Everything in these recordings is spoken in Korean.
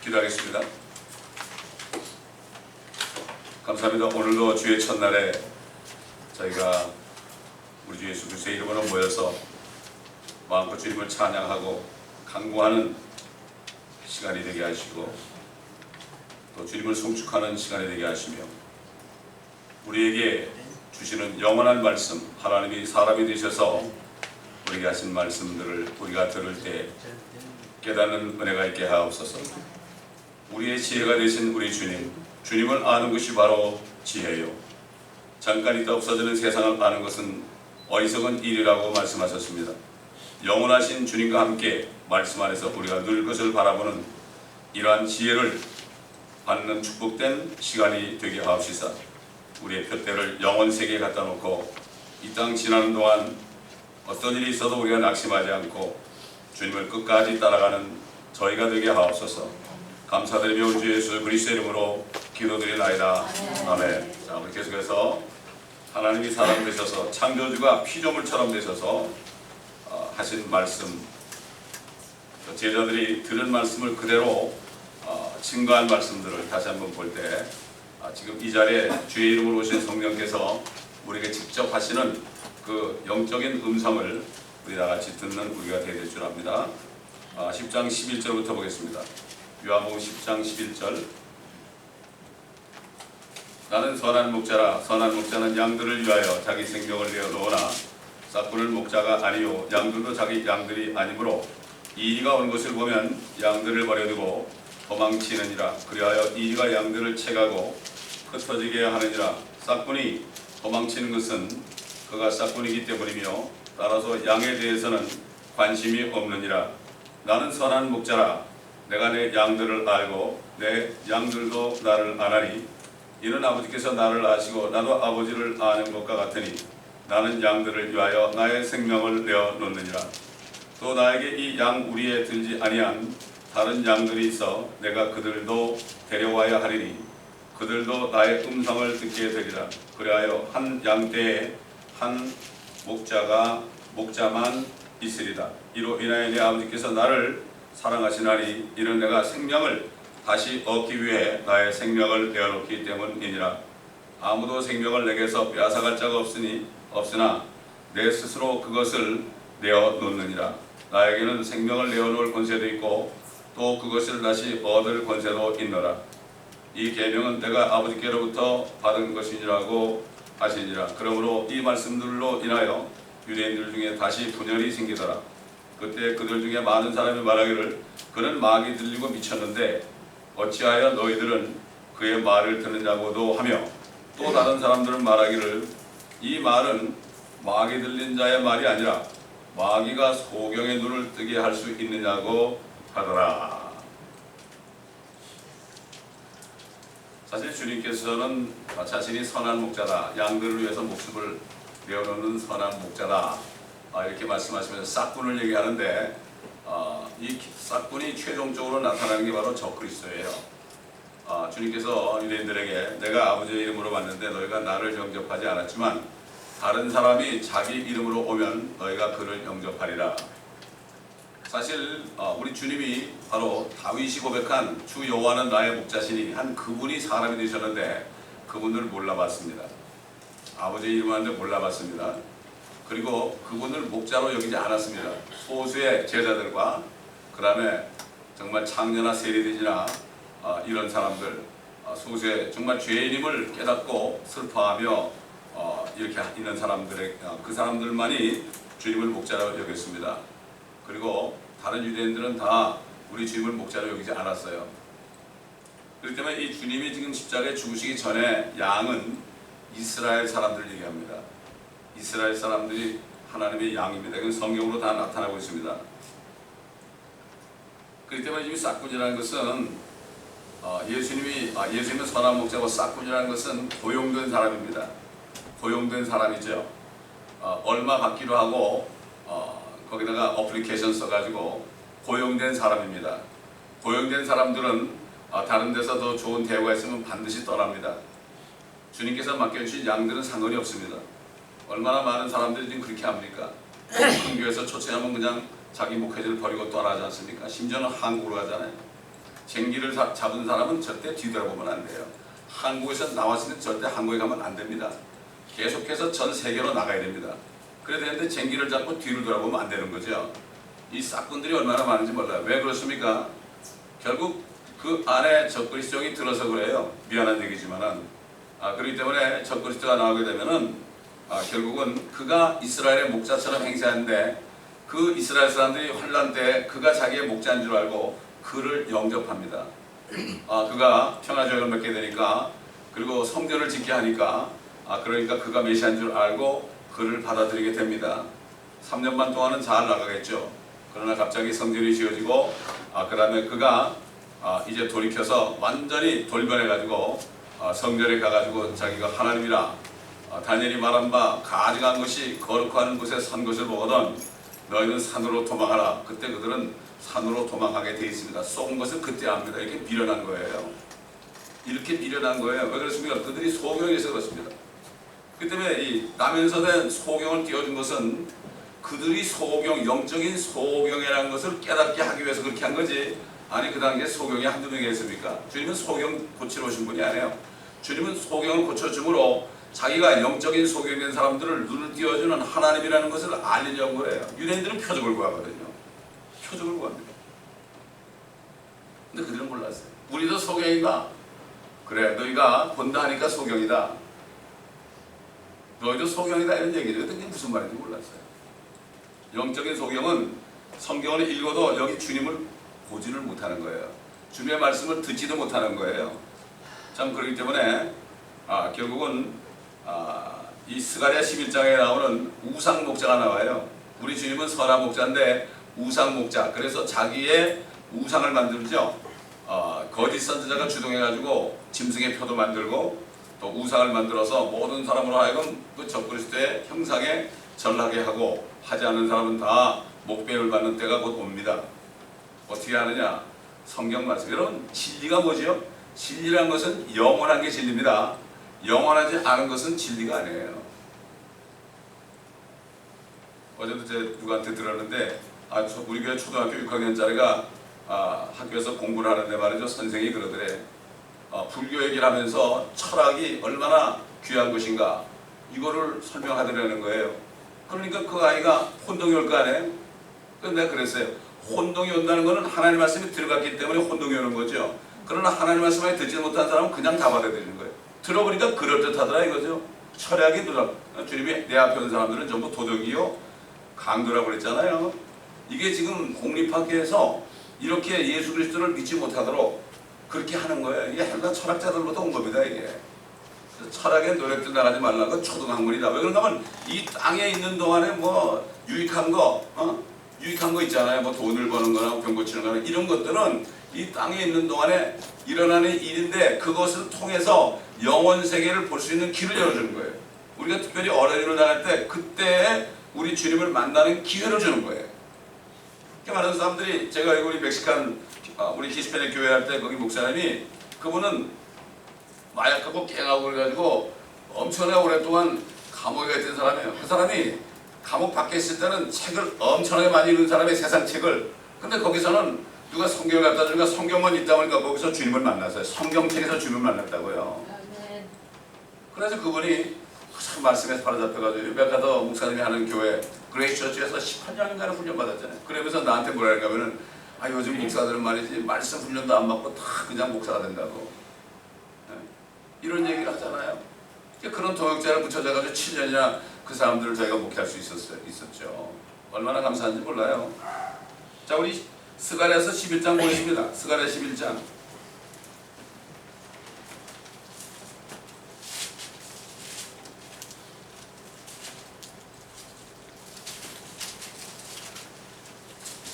기도하겠습니다. 감사합니다. 오늘도 주의 첫날에 저희가 우리 주 예수 그리스도의 이름으로 모여서 마음껏 주님을 찬양하고 간구하는 시간이 되게 하시고 또 주님을 송축하는 시간이 되게 하시며 우리에게 주시는 영원한 말씀, 하나님이 사람이 되셔서 우리에게 하신 말씀들을 우리가 들을 때 깨닫는 은혜가 있게 하옵소서. 우리의 지혜가 되신 우리 주님, 주님을 아는 것이 바로 지혜요, 잠깐 있다 없어지는 세상을 아는 것은 어리석은 일이라고 말씀하셨습니다. 영원하신 주님과 함께 말씀 안에서 우리가 늘 것을 바라보는 이러한 지혜를 받는 축복된 시간이 되게 하옵시사 우리의 푯대를 영원 세계에 갖다 놓고 이 땅 지나는 동안 어떤 일이 있어도 우리가 낙심하지 않고 주님을 끝까지 따라가는 저희가 되게 하옵소서. 감사드리며 우리 주 예수 그리스도의 이름으로 기도드리나이다. 아멘. 자, 우리 계속해서 하나님이 사람 되셔서 창조주가 피조물처럼 되셔서 하신 말씀, 제자들이 들은 말씀을 그대로 증거한 말씀들을 다시 한번 볼 때 지금 이 자리에 주의 이름으로 오신 성령께서 우리에게 직접 하시는 그 영적인 음성을 우리 다같이 듣는 우리가 되야 줄 압니다. 10장 11절부터 보겠습니다. 요한복음 10장 11절. 나는 선한 목자라. 선한 목자는 양들을 위하여 자기 생명을 내어 놓으나 싹구는 목자가 아니요 양들도 자기 양들이 아니므로 이리가 온 것을 보면 양들을 버려두고 도망치느니라. 그리하여 이리가 양들을 채가고 흩어지게 하느니라. 싹군이 도망치는 것은 그가 싹군이기 때문이며 따라서 양에 대해서는 관심이 없느니라. 나는 선한 목자라. 내가 내 양들을 알고 내 양들도 나를 아나니 이는 아버지께서 나를 아시고 나도 아버지를 아는 것과 같으니 나는 양들을 위하여 나의 생명을 내어 놓느니라. 또 나에게 이 양 우리에 들지 아니한 다른 양들이 있어 내가 그들도 데려와야 하리니 그들도 나의 음성을 듣게 되리라. 그리하여 한 양떼에 한 목자만 있으리라. 이로 인하여 내 아버지께서 나를 사랑하시나니 이는 내가 생명을 다시 얻기 위해 나의 생명을 내어놓기 때문이니라. 아무도 생명을 내게서 빼앗아갈 자가 없으나 내 스스로 그것을 내어놓느니라. 나에게는 생명을 내어놓을 권세도 있고 또 그것을 다시 얻을 권세도 있노라. 이 계명은 내가 아버지께로부터 받은 것이니라고 하시니라. 그러므로 이 말씀들로 인하여 유대인들 중에 다시 분열이 생기더라. 그때 그들 중에 많은 사람이 말하기를 그는 마귀 들리고 미쳤는데 어찌하여 너희들은 그의 말을 듣느냐고도 하며 또 다른 사람들은 말하기를 이 말은 마귀 들린 자의 말이 아니라 마귀가 소경의 눈을 뜨게 할 수 있느냐고 하더라. 사실 주님께서는 자신이 선한 목자다, 양들을 위해서 목숨을 내어놓는 선한 목자다 이렇게 말씀하시면서 싹군을 얘기하는데 이 싹군이 최종적으로 나타나는 게 바로 저 그리스도예요. 주님께서 유대인들에게 내가 아버지의 이름으로 왔는데 너희가 나를 영접하지 않았지만 다른 사람이 자기 이름으로 오면 너희가 그를 영접하리라. 사실 우리 주님이 바로 다윗이 고백한 주 여호와는 나의 목자시니 한 그분이 사람이 되셨는데 그분을 몰라봤습니다. 아버지의 이름을 하는데 몰라봤습니다. 그리고 그분을 목자로 여기지 않았습니다. 소수의 제자들과 그 다음에 정말 창녀나 세리들이나 이런 사람들, 소수의 정말 죄인임을 깨닫고 슬퍼하며 이렇게 있는 사람들의 그 사람들만이 주님을 목자로 여겼습니다. 그리고 다른 유대인들은 다 우리 주님을 목자로 여기지 않았어요. 그렇기 때문에 이 주님이 지금 십자가에 죽으시기 전에 양은 이스라엘 사람들을 얘기합니다. 이스라엘 사람들이 하나님의 양입니다. 이건 성경으로 다 나타나고 있습니다. 그렇기 때문에 지금 싹군이라는 것은 예수님은 선한 목자고 싹군이라는 것은 고용된 사람입니다. 고용된 사람이죠. 얼마 받기로 하고 거기다가 어플리케이션 써가지고 고용된 사람입니다. 고용된 사람들은 다른 데서 더 좋은 대우가 있으면 반드시 떠납니다. 주님께서 맡겨주신 양들은 상관이 없습니다. 얼마나 많은 사람들이 지금 그렇게 합니까? 큰 교회에서 초청하면 그냥 자기 목회자를 버리고 떠나지 않습니까? 심지어는 한국으로 가잖아요. 쟁기를 잡은 사람은 절대 뒤돌아보면 안 돼요. 한국에서 나왔으면 절대 한국에 가면 안 됩니다. 계속해서 전 세계로 나가야 됩니다. 그래야 되는데 쟁기를 잡고 뒤를 돌아보면 안 되는 거죠. 이 싹군들이 얼마나 많은지 몰라요. 왜 그렇습니까? 결국 그 안에 적그리스도가 들어서 그래요. 미안한 얘기지만은. 그렇기 때문에 적그리스도가 나오게 되면은 결국은 그가 이스라엘의 목자처럼 행세하는데 그 이스라엘 사람들이 환란 때 그가 자기의 목자인 줄 알고 그를 영접합니다. 그가 평화조약을 맺게 되니까, 그리고 성전을 짓게 하니까, 그러니까 그가 메시아인 줄 알고 그를 받아들이게 됩니다. 3년 반 동안은 잘 나가겠죠. 그러나 갑자기 성전이 지어지고 그 다음에 그가 이제 돌이켜서 완전히 돌변해가지고 성전에 가가지고 자기가 하나님이라 다니엘이 말한 바 가증한 것이 거룩한 곳에 선 것을 보거든 너희는 산으로 도망하라. 그때 그들은 산으로 도망하게 되어 있습니다. 속은 것을 그때 압니다. 이렇게 미련한 거예요. 이렇게 미련한 거예요. 왜 그렇습니까? 그들이 소경에 있어서 그렇습니다. 그 때문에 이 나면서 된 소경을 띄워준 것은 그들이 소경, 영적인 소경이라는 것을 깨닫게 하기 위해서 그렇게 한 거지. 아니 그 당시에 소경이 한두 명이었습니까? 주님은 소경 고치러 오신 분이 아니에요. 주님은 소경을 고쳐줌으로 자기가 영적인 소경된 사람들을 눈을 띄워주는 하나님이라는 것을 알리려고 그래요. 유대인들은 표적을 구하거든요. 표적을 구합니다. 근데 그들은 몰랐어요. 우리도 소경인가? 그래, 너희가 본다 하니까 소경이다. 너희도 소경이다 이런 얘기죠. 근데 그게 무슨 말인지 몰랐어요. 영적인 소경은 성경을 읽어도 여기 주님을 보지를 못하는 거예요. 주님의 말씀을 듣지도 못하는 거예요. 참 그렇기 때문에 결국은 이 스가랴 11장에 나오는 우상 목자가 나와요. 우리 주님은 선한 목자인데 우상 목자. 그래서 자기의 우상을 만들죠. 거짓 선지자가 주동해가지고 짐승의 표도 만들고 또 우상을 만들어서 모든 사람으로 하여금 그 적그리스도의 형상에 전하게 하고 하지 않는 사람은 다 목배를 받는 때가 곧 옵니다. 어떻게 하느냐? 성경 말씀. 여러분 진리가 뭐지요? 진리란 것은 영원한 게 진리입니다. 영원하지 않은 것은 진리가 아니에요. 어제도 제가 누구한테 들었는데 우리 교회 초등학교 6학년짜리가 학교에서 공부를 하는데 말이죠. 선생이 그러더래. 불교 얘기를 하면서 철학이 얼마나 귀한 것인가 이거를 설명하더라는 거예요. 그러니까 그 아이가 혼동이 올 거 아니에요. 근데 내가 그랬어요. 혼동이 온다는 것은 하나님 말씀이 들어갔기 때문에 혼동이 오는 거죠. 그러나 하나님 말씀을 듣지 못한 사람은 그냥 다 받아들이는 거예요. 들어보니까 그럴듯하더라 이거죠. 철학이 들어. 주님이 내 앞에 온 사람들은 전부 도덕이요 강도라고 그랬잖아요. 이게 지금 공립학교에서 이렇게 예수 그리스도를 믿지 못하도록 그렇게 하는 거예요. 이게 헬라 철학자들로부터 온 겁니다. 이게 철학의 노력도 나가지 말라고 초등학문이다. 왜 그런가 하면 이 땅에 있는 동안에 뭐 유익한 거 유익한 거 있잖아요. 뭐 돈을 버는 거나 병 고치는 거나 이런 것들은 이 땅에 있는 동안에 일어나는 일인데 그것을 통해서 영원 세계를 볼 수 있는 길을 열어주는 거예요. 우리가 특별히 어린이를 나갈 때 그때 우리 주님을 만나는 기회를 주는 거예요. 이렇게 많은 사람들이 제가 우리 멕시칸 우리 히스패닉 교회 할 때 거기 목사님이 그분은 마약하고 깽하고 그래가지고 엄청나게 오랫동안 감옥에 있던 사람이에요. 그 사람이 감옥 밖에 있을 때는 책을 엄청나게 많이 읽은 사람의 세상 책을. 근데 거기서는 누가 성경을 갖다 주니까 성경만 있다 보니까 거기서 주님을 만났어요. 성경책에서 주님을 만났다고요. 그래서 그분이 참 말씀에서 바로잡혀가지고 유백하더 목사님이 하는 교회 그레이스 처치에서 18년간을 훈련받았잖아요. 그러면서 나한테 뭐라 하냐면은 요즘 목사들은 말이지 말씀 훈련도 안 받고 다 그냥 목사가 된다고 이런 얘기를 하잖아요. 그런 동역자를 붙여져가지고 7년이나 그 사람들을 저희가 목회할 수 있었죠. 얼마나 감사한지 몰라요. 자, 우리 스가랴서 11장 보겠습니다. 스가랴 11장.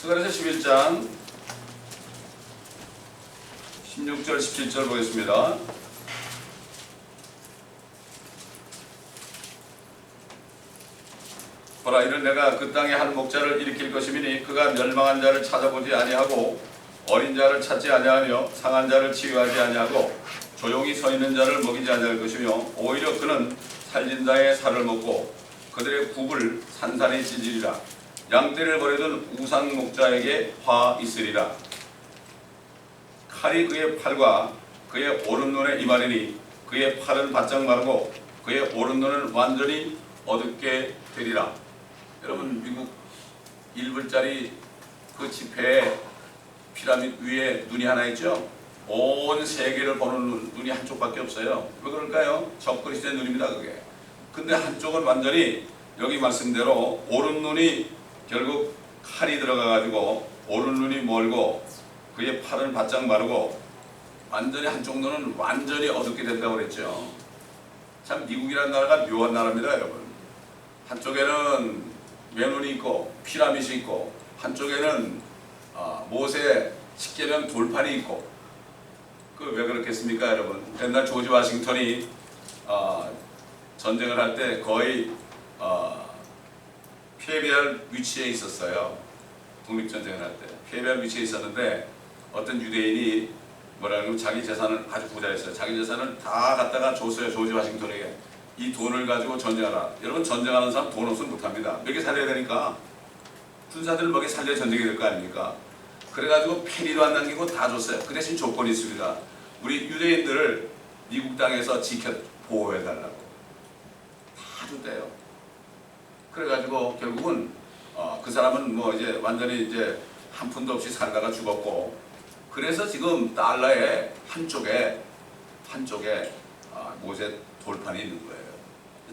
스가랴서 11장 16절 17절 보겠습니다. 보라, 이는 내가 그 땅에 한 목자를 일으킬 것이니 그가 멸망한 자를 찾아보지 아니하고 어린 자를 찾지 아니하며 상한 자를 치유하지 아니하고 조용히 서 있는 자를 먹이지 아니할 것이며 오히려 그는 살린 자의 살을 먹고 그들의 굽을 산산히 찢으리라. 양떼를 버려둔 우상 목자에게 화 있으리라. 칼이 그의 팔과 그의 오른눈에 임하리니 그의 팔은 바짝 마르고 그의 오른눈은 완전히 어둡게 되리라. 여러분, 미국 1불짜리 그 지폐에 피라미드 위에 눈이 하나 있죠? 온 세계를 보는 눈이 한쪽밖에 없어요. 왜 그럴까요? 적그리스도의 눈입니다, 그게. 근데 한쪽은 완전히 여기 말씀대로 오른눈이 결국 칼이 들어가가지고 오른눈이 멀고 그의 팔은 바짝 마르고 완전히 한쪽 눈은 완전히 어둡게 된다고 그랬죠. 참 미국이라는 나라가 묘한 나라입니다, 여러분. 한쪽에는 맨눈이 있고 피라밋이 있고 한쪽에는 모세 십계명 돌판이 있고. 그 왜 그렇겠습니까, 여러분? 옛날 조지 워싱턴이 전쟁을 할 때 거의 패배할 위치에 있었어요. 독립전쟁을 할 때 패배할 위치에 있었는데 어떤 유대인이 뭐라고 자기 재산을 아주 부자였어요. 자기 재산을 다 갖다가 줬어요, 조지 워싱턴에게. 이 돈을 가지고 전쟁하라. 여러분, 전쟁하는 사람 돈 없으면 못합니다. 먹여 살려야 되니까. 군사들을 먹여 살려야 전쟁이 될 거 아닙니까? 그래가지고 페니도 안 남기고 다 줬어요. 그 대신 조건이 있습니다. 우리 유대인들을 미국 땅에서 지켜 보호해달라고. 다 줬대요. 그래가지고 결국은 그 사람은 뭐 이제 완전히 이제 한 푼도 없이 살다가 죽었고, 그래서 지금 달러의 한쪽에 모세 돌판이 있는 거예요.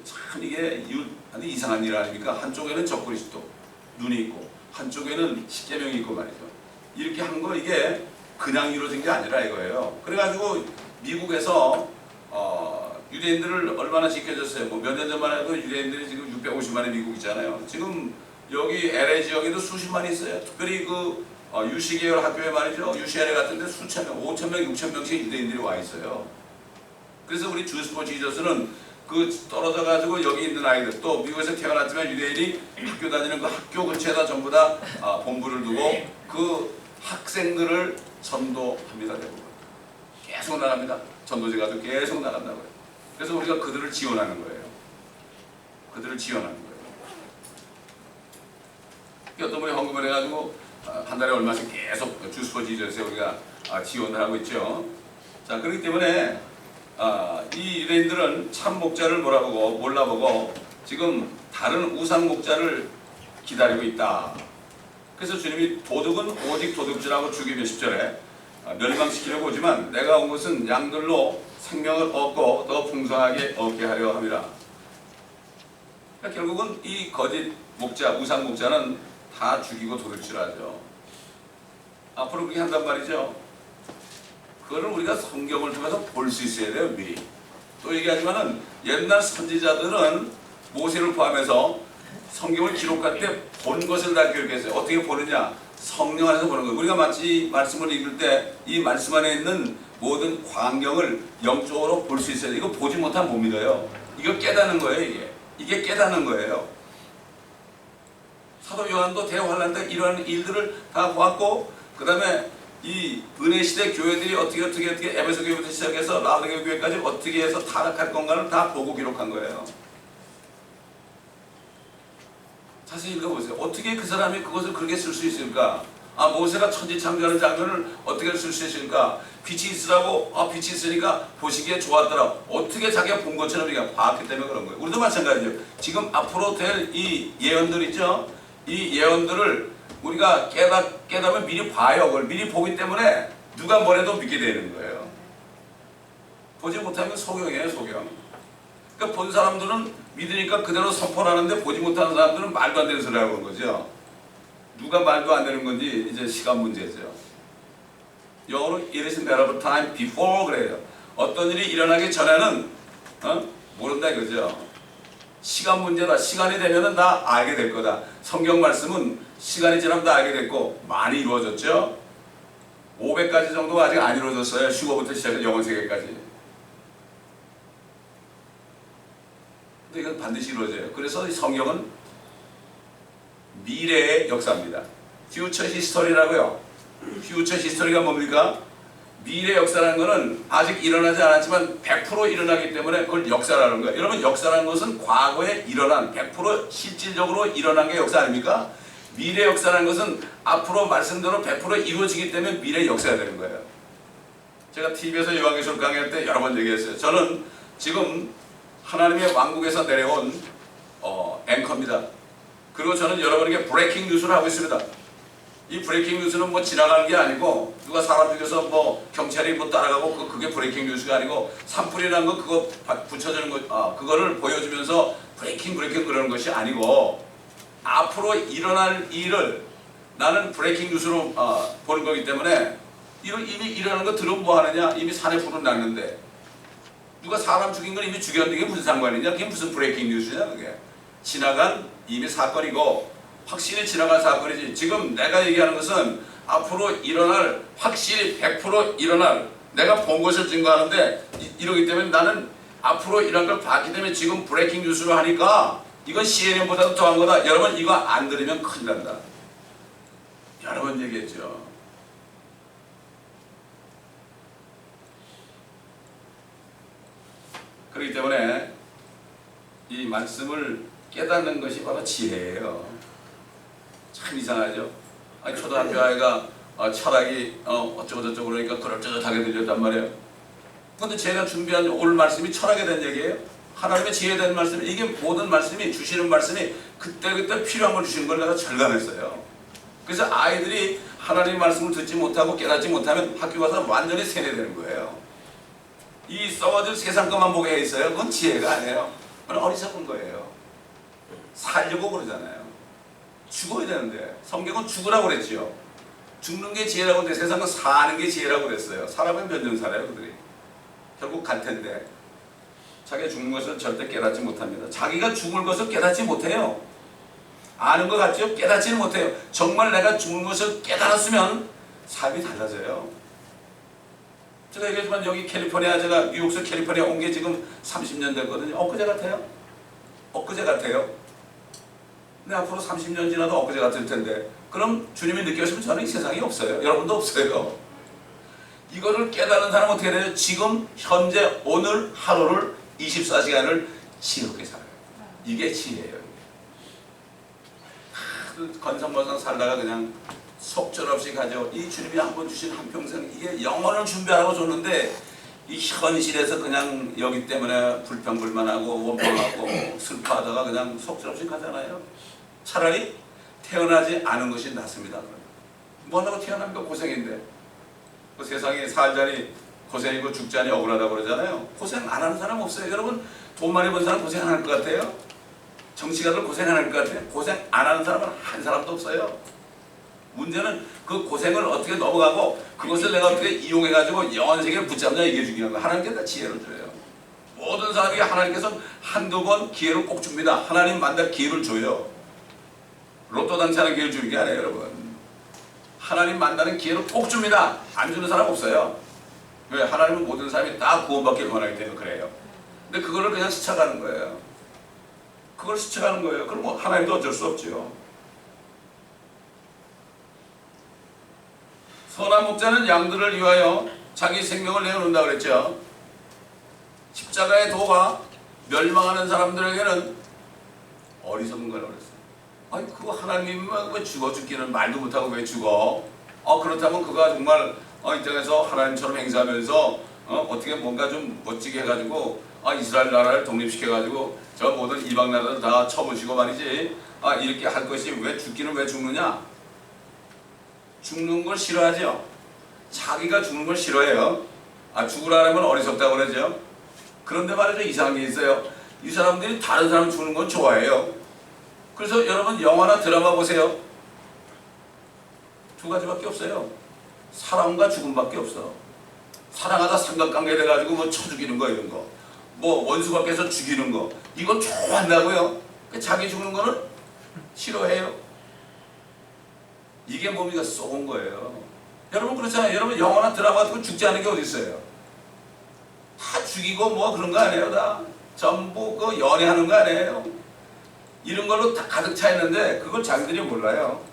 참 이게 이상한 일 아닙니까? 한쪽에는 적그리스도 눈이 있고 한쪽에는 십계명이 있고 말이죠. 이렇게 한 거 이게 그냥 이루어진 게 아니라 이거예요. 그래가지고 미국에서 유대인들을 얼마나 지켜줬어요. 뭐 몇 년 전만 해도 유대인들이 지금 650만의 미국이잖아요. 지금 여기 LA 지역에도 수십만이 있어요. 특별히 그 유시 계열 학교에 말이죠. UCLA 같은 데 수천 명, 5천 명, 6천 명씩 유대인들이 와 있어요. 그래서 우리 주스 포 지저스는 그 떨어져 가지고 여기 있는 아이들, 또 미국에서 태어났지만 유대인이 학교 다니는 그 학교 근처에다 전부 다 본부를 두고 그 학생들을 전도합니다. 대부분 계속 나갑니다. 전도지 가도 계속 나간다고요. 그래서 우리가 그들을 지원하는 거예요. 그들을 지원하는 거예요. 어떤 분이 헌금을 해가지고 한 달에 얼마씩 계속 주스 포 지저스에 우리가 지원을 하고 있죠. 자, 그렇기 때문에 이 유대인들은 참 목자를 몰라보고 지금 다른 우상 목자를 기다리고 있다. 그래서 주님이 도둑은 오직 도둑질하고 죽이며 10절에 멸망시키려고 오지만 내가 온 것은 양들로 생명을 얻고 더 풍성하게 얻게 하려 함이라. 그러니까 결국은 이 거짓 목자, 우상 목자는 다 죽이고 도둑질하죠. 앞으로 그렇게 한단 말이죠. 그거를 우리가 성경을 통해서 볼 수 있어야 돼요, 미리. 또 얘기하지만은 옛날 선지자들은 모세를 포함해서 성경을 기록할 때 본 것을 다 기록했어요. 어떻게 보느냐? 성령 안에서 보는 거예요. 우리가 마치 말씀을 읽을 때 이 말씀 안에 있는 모든 광경을 영적으로 볼 수 있어야 돼요. 이거 보지 못하면 못 믿어요. 이거 깨닫는 거예요, 이게 깨닫는 거예요. 사도 요한도 대환란 때 이러한 일들을 다 보았고, 그 다음에 이 은혜 시대 교회들이 어떻게 에베소 교회부터 시작해서 라우디게 교회까지 어떻게 해서 타락할 건가를 다 보고 기록한 거예요. 자세히 읽어보세요. 어떻게 그 사람이 그것을 그렇게 쓸 수 있을까? 모세가 천지창조하는 장면을 어떻게 쓸 수 있을까? 빛이 있으라고, 빛이 있으니까 보시기에 좋았더라. 어떻게 자기가 본 것처럼 우리가 봤기 때문에 그런 거예요. 우리도 마찬가지예요. 지금 앞으로 될 이 예언들 있죠? 이 예언들을 우리가 깨닫으면 미리 봐요. 그걸 미리 보기 때문에 누가 뭐래도 믿게 되는 거예요. 보지 못하면 소경이에요, 소경. 그러니까 본 사람들은 믿으니까 그대로 선포하는데 보지 못하는 사람들은 말도 안 되는 소리 하고 그런 거죠. 누가 말도 안 되는 건지 이제 시간 문제죠. 영어로 it is a matter of time before 그래요. 어떤 일이 일어나기 전에는 모른다 이거죠. 시간 문제다. 시간이 되면은 다 알게 될 거다. 성경 말씀은 시간이 지나면 다 알게 됐고 많이 이루어졌죠. 500가지 정도가 아직 안 이루어졌어요. 슈거부터 시작해서 영원 세계까지. 근데 이건 반드시 이루어져요. 그래서 성경은 미래의 역사입니다. 퓨처 히스토리라고요. 퓨처 히스토리가 뭡니까? 미래 역사라는 것은 아직 일어나지 않았지만 100% 일어나기 때문에 그걸 역사라는 거예요. 여러분, 역사라는 것은 과거에 일어난 100% 실질적으로 일어난 게 역사 아닙니까? 미래 역사라는 것은 앞으로 말씀대로 100% 이루어지기 때문에 미래 역사가 되는 거예요. 제가 TV에서 요한계시록 강의할 때 여러 번 얘기했어요. 저는 지금 하나님의 왕국에서 내려온 앵커입니다. 그리고 저는 여러분에게 브레이킹 뉴스를 하고 있습니다. 이 브레이킹 뉴스는 뭐 지나가는 게 아니고 누가 사람 중에서 뭐 경찰이 뭐 따라가고 그게 브레이킹 뉴스가 아니고 산불이라는 거 그거 붙여주는 거 그거를 보여주면서 브레이킹 그러는 것이 아니고 앞으로 일어날 일을 나는 브레이킹 뉴스로 보는 거기 때문에 이미 일어나는 거 들으면 뭐 하느냐. 이미 산에 불은 났는데 누가 사람 죽인 건 이미 죽였는데 이게 무슨 상관이냐. 그게 무슨 브레이킹 뉴스냐. 그게 지나간 이미 사건이고 확실히 지나간 사건이지. 지금 내가 얘기하는 것은 앞으로 일어날 확실히 100% 일어날 내가 본 것을 증거하는데 이러기 때문에 나는 앞으로 일어날 걸 봤기 때문에 지금 브레이킹 뉴스로 하니까 이건 CNN보다도 더한 거다. 여러분 이거 안 들으면 큰일 난다. 여러 번 얘기했죠. 그렇기 때문에 이 말씀을 깨닫는 것이 바로 지혜예요. 참 이상하죠. 아니, 초등학교 아이가 철학이 어쩌고저쩌고 그러니까 그럴저럴하게 들렸단 말이에요. 그런데 제가 준비한 오늘 말씀이 철학에 대한 얘기예요. 하나님의 지혜에 대한 말씀. 이게 모든 말씀이 주시는 말씀이 그때그때 필요한 걸 주시는 걸 내가 절감했어요. 그래서 아이들이 하나님의 말씀을 듣지 못하고 깨닫지 못하면 학교 가서 완전히 세뇌되는 거예요. 이 써가지고 세상 것만 보게 해 있어요. 그건 지혜가 아니에요. 그건 어리석은 거예요. 살려고 그러잖아요. 죽어야 되는데 성경은 죽으라고 그랬지요. 죽는 게 지혜라고 했는데 세상은 사는 게 지혜라고 그랬어요. 사람은 몇 년 살아요 그들이. 결국 갈 텐데 자기가 죽는 것을 절대 깨닫지 못합니다. 자기가 죽을 것을 깨닫지 못해요. 아는 것 같죠? 깨닫지는 못해요. 정말 내가 죽는 것을 깨달았으면 삶이 달라져요. 제가 얘기했지만 여기 캘리포니아 제가 뉴욕에서 캘리포니아 온 게 지금 30년 됐거든요. 엊그제 같아요. 엊그제 같아요. 근데 앞으로 30년 지나도 엊그제 같을 텐데 그럼 주님이 느꼈으면 저는 이 세상에 없어요. 여러분도 없어요. 이거를 깨달은 사람은 어떻게 돼요? 지금 현재 오늘 하루를 24시간을 지혜롭게 살아요. 이게 지혜예요. 건성건성 살다가 그냥 속절없이 가죠. 이 주님이 한번 주신 한평생 이게 영혼을 준비하라고 줬는데 이 현실에서 그냥 여기 때문에 불평불만하고 원망하고 슬퍼하다가 그냥 속절없이 가잖아요. 차라리 태어나지 않은 것이 낫습니다. 뭐하다고 태어난 거 고생인데 그 세상에 살자니 고생이고 죽자니 억울하다고 그러잖아요. 고생 안 하는 사람 없어요. 여러분 돈 많이 번 사람 고생 안 할 것 같아요? 정치가들 고생 안 할 것 같아요? 고생 안 하는 사람은 한 사람도 없어요. 문제는 그 고생을 어떻게 넘어가고 그것을 내가 어떻게 이용해가지고 영원 세계를 붙잡냐 이게 중요한 거예요. 하나님께서 다 지혜를 줘요. 모든 사람에게 하나님께서 한두 번 기회를 꼭 줍니다. 하나님 만날 기회를 줘요. 로또 당첨하는 기회를 주는 게 아니에요 여러분. 하나님 만나는 기회를 꼭 줍니다. 안 주는 사람 없어요. 왜? 하나님은 모든 사람이 다 구원받기를 원하기 때문에 그래요. 근데 그거를 그냥 스쳐가는 거예요. 그걸 스쳐가는 거예요. 그럼 뭐 하나님도 어쩔 수 없지요. 선한 목자는 양들을 위하여 자기 생명을 내어놓는다 그랬죠. 십자가의 도가 멸망하는 사람들에게는 어리석은 거라고 그랬어요. 아니 그거 하나님은 왜 죽어 죽기는 말도 못하고 왜 죽어? 그렇다면 그가 정말 이 땅에서 하나님처럼 행사하면서 어떻게 뭔가 좀 멋지게 해가지고 이스라엘 나라를 독립시켜가지고 저 모든 이방 나라들 다 쳐부시고 말이지 이렇게 할 것이 왜 죽기는 왜 죽느냐? 죽는 걸 싫어하죠. 자기가 죽는 걸 싫어해요. 죽으라면 어리석다고 그러죠. 그런데 말이죠 이상한 게 있어요. 이 사람들이 다른 사람 죽는 건 좋아해요. 그래서 여러분 영화나 드라마 보세요. 두 가지밖에 없어요. 사랑과 죽음밖에 없어. 사랑하다 삼각관계 돼가지고 뭐 쳐 죽이는 거 이런 거. 뭐 원수 밖에서 죽이는 거. 이거 좋아한다고요. 자기 죽는 거는 싫어해요. 이게 뭡니까? 쏘은 거예요. 여러분 그렇잖아요. 여러분 영화나 드라마 같은 거 죽지 않은 게 어디 있어요? 다 죽이고 뭐 그런 거 아니에요. 다 전부 그 연애하는 거 아니에요. 이런 걸로 다 가득 차 있는데 그걸 자기들이 몰라요.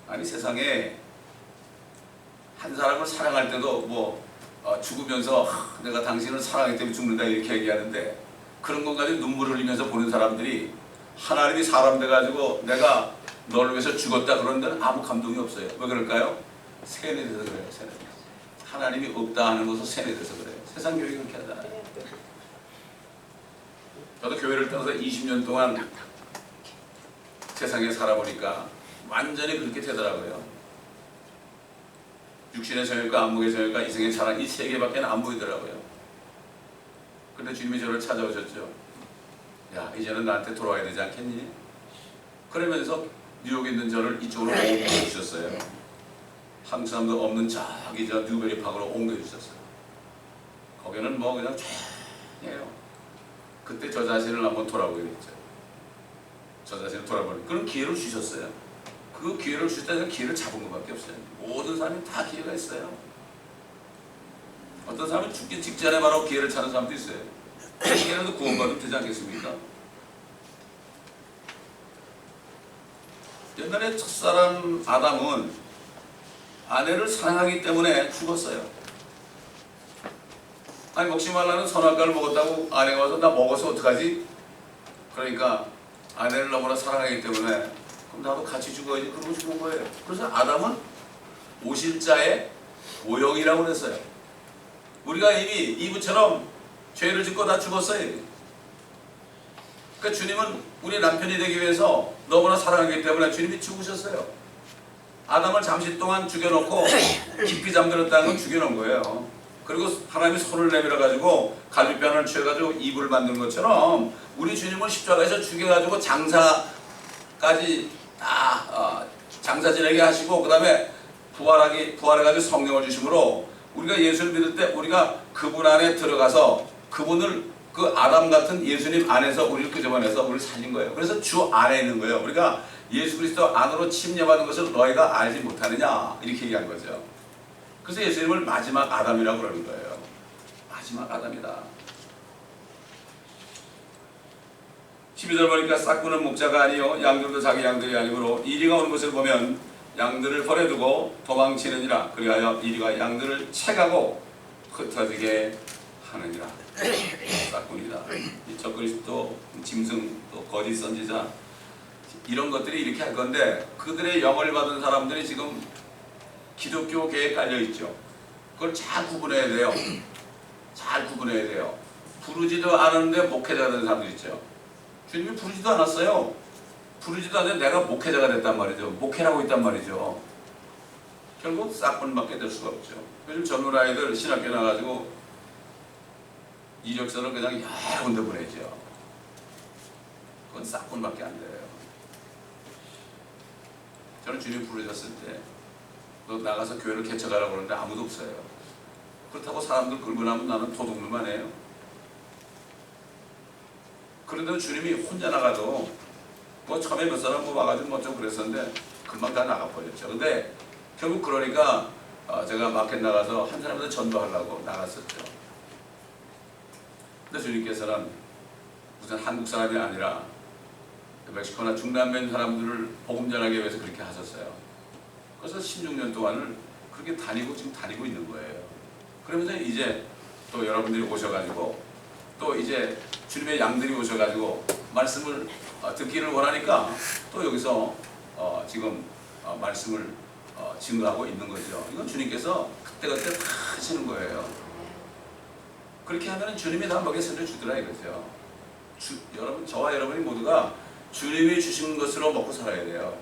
아니 세상에 한 사람을 사랑할 때도 뭐 죽으면서 내가 당신을 사랑하기 때문에 죽는다 이렇게 얘기하는데 그런 것 가지고 눈물을 흘리면서 보는 사람들이 하나님이 사람 돼가지고 내가 너를 위해서 죽었다 그런 데는 아무 감동이 없어요. 왜 그럴까요? 세뇌돼서 그래요. 세뇌. 하나님이 없다 하는 것은 세뇌돼서 그래요. 세상 교육이 그렇게 하잖아요. 저도 교회를 떠나서 20년 동안 세상에 살아보니까 완전히 그렇게 되더라고요. 육신의 정욕과 안목의 정욕과 이생의 사랑 이 세 개밖에 안 보이더라고요. 근데 주님이 저를 찾아오셨죠. 야, 이제는 나한테 돌아와야 되지 않겠니? 그러면서 뉴욕에 있는 저를 이쪽으로 옮겨주셨어요. 한국 사람도 없는 저기 저 뉴베리 파크로 옮겨주셨어요. 거기는 뭐 그냥 조용해요. 그때 저 자신을 한번 돌아보게 됐죠. 저 자신을 돌아보는 그런 기회를 주셨어요. 그 기회를 주실 때는 기회를 잡은 것밖에 없어요. 모든 사람이 다 기회가 있어요. 어떤 사람은 죽기 직전에 바로 기회를 찾는 사람도 있어요. 기회라도 구원받으면 되지 않겠습니까? 옛날에 첫사람 아담은 아내를 사랑하기 때문에 죽었어요. 아니 먹지 말라는 선악과를 먹었다고 아내가 와서 나 먹어서 어떡하지? 그러니까 아내를 너무나 사랑하기 때문에 그럼 나도 같이 죽어야지. 그러고 죽은 거예요. 그래서 아담은 오실자의 모형이라고 그랬어요. 우리가 이미 이브처럼 죄를 짓고 다 죽었어요. 그러니까 주님은 우리 남편이 되기 위해서 너무나 사랑하기 때문에 주님이 죽으셨어요. 아담을 잠시 동안 죽여놓고 깊이 잠들었다는 건 죽여놓은 거예요. 그리고 하나님이 손을 내밀어 가지고 갈비뼈를 취해가지고 이불을 만든 것처럼 우리 주님을 십자가에서 죽여가지고 장사까지 다 장사 지내게 하시고 그 다음에 부활해가지고 성령을 주심으로 우리가 예수를 믿을 때 우리가 그분 안에 들어가서 그분을 그 아담 같은 예수님 안에서 우리를 끄집어내서 우리를 살린 거예요. 그래서 주 안에 있는 거예요. 우리가 예수 그리스도 안으로 침략받은 것을 너희가 알지 못하느냐 이렇게 얘기한 거죠. 그래서 예수님을 마지막 아담이라고 그러는 거예요. 마지막 아담이다. 12절 보니까 싹구는 목자가 아니요 양들도 자기 양들이 아니므로 이리가 오는 것을 보면 양들을 버려두고 도망치느니라. 그리하여 이리가 양들을 채가고 흩어지게 하느니라. 싹군이다. 이 적그리스도, 짐승, 또 거짓 선지자 이런 것들이 이렇게 할 건데 그들의 영을 받은 사람들이 지금 기독교계에 깔려있죠. 그걸 잘 구분해야 돼요. 잘 구분해야 돼요. 부르지도 않았는데 목회자가 된 사람들 있죠. 주님이 부르지도 않았어요. 부르지도 않았는데 내가 목회자가 됐단 말이죠. 목회라고 있단 말이죠. 결국 싹군밖에 될 수가 없죠. 요즘 젊은 아이들 신학교 나가지고 이력서를 그냥 여러 군데 보내죠. 그건 싹군밖에 안 돼요. 저는 주님 부르셨을 때 너 나가서 교회를 개척하라고 그러는데 아무도 없어요. 그렇다고 사람들 끌고 나면 나는 도둑놈만 해요. 그런데 주님이 혼자 나가도 뭐 처음에 몇 사람 뭐 와가지고 뭐 좀 그랬었는데 금방 다 나가버렸죠. 근데 결국 그러니까 제가 마켓 나가서 한 사람한테 전도하려고 나갔었죠. 근데 주님께서는 무슨 한국 사람이 아니라 멕시코나 중남미 사람들을 복음 전하기 위해서 그렇게 하셨어요. 그래서 16년 동안을 그렇게 지금 다니고 있는 거예요. 그러면서 이제 또 여러분들이 오셔가지고 또 이제 주님의 양들이 오셔가지고 말씀을 듣기를 원하니까 또 여기서 지금 말씀을 증거하고 있는 거죠. 이건 주님께서 그때그때 다 하시는 거예요. 그렇게 하면 주님이 다 먹여 살려주더라 이거죠. 여러분, 저와 여러분이 모두가 주님이 주신 것으로 먹고 살아야 돼요.